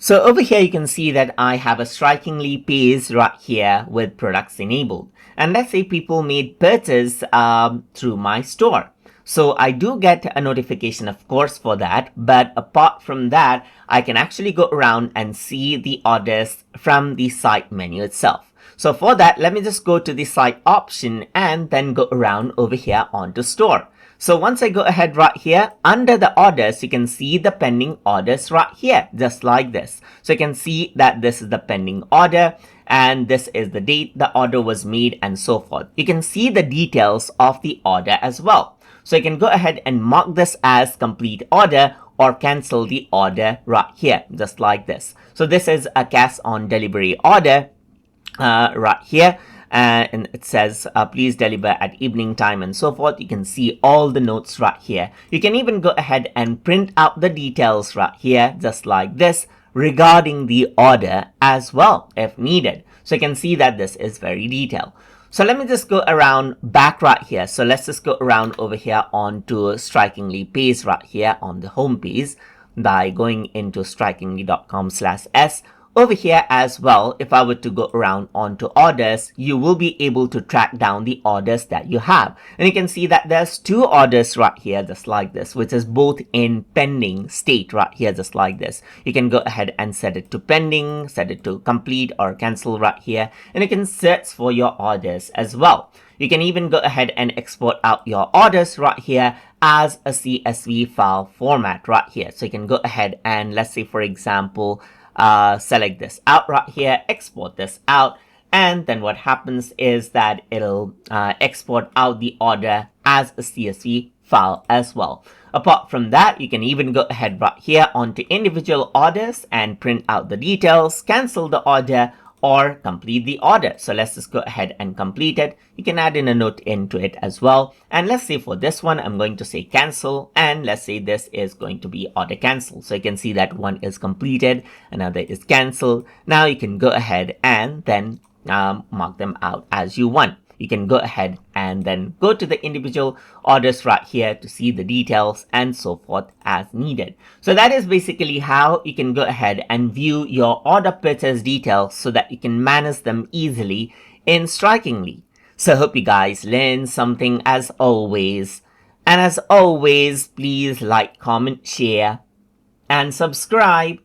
So over here, you can see that I have a strikingly page right here with products enabled. And let's say people made purchase through my store. So I do get a notification, of course, for that. But apart from that, I can actually go around and see the orders from the site menu itself. So for that, let me just go to the site option and then go around over here onto store. So once I go ahead right here, under the orders, you can see the pending orders right here, just like this. So you can see that this is the pending order and this is the date the order was made and so forth. You can see the details of the order as well. So you can go ahead and mark this as complete order or cancel the order right here, just like this. So this is a cash on delivery order right here. And it says please deliver at evening time and so forth. You can see all the notes right here. You can even go ahead and print out the details right here, just like this, regarding the order as well if needed. So you can see that this is very detailed. So let me just go around back right here. So let's just go around over here onto Strikingly page right here on the home page by going into strikingly.com/s. Over here as well, if I were to go around onto orders, you will be able to track down the orders that you have. And you can see that there's 2 orders right here, just like this, which is both in pending state right here, just like this. You can go ahead and set it to pending, set it to complete or cancel right here. And you can search for your orders as well. You can even go ahead and export out your orders right here as a CSV file format right here. So you can go ahead and, let's say for example, select this out right here, export this out, and then what happens is that it'll export out the order as a CSV file as well. Apart from that, you can even go ahead right here onto individual orders and print out the details, cancel the order, or complete the order. So let's just go ahead and complete it. You can add in a note into it as well. And let's say for this one, I'm going to say cancel. And let's say this is going to be order cancel. So you can see that one is completed, another is canceled. Now you can go ahead and then mark them out as you want. You can go ahead and then go to the individual orders right here to see the details and so forth as needed. So that is basically how you can go ahead and view your order purchase details so that you can manage them easily in Strikingly. So I hope you guys learned something as always. And as always, please like, comment, share, and subscribe.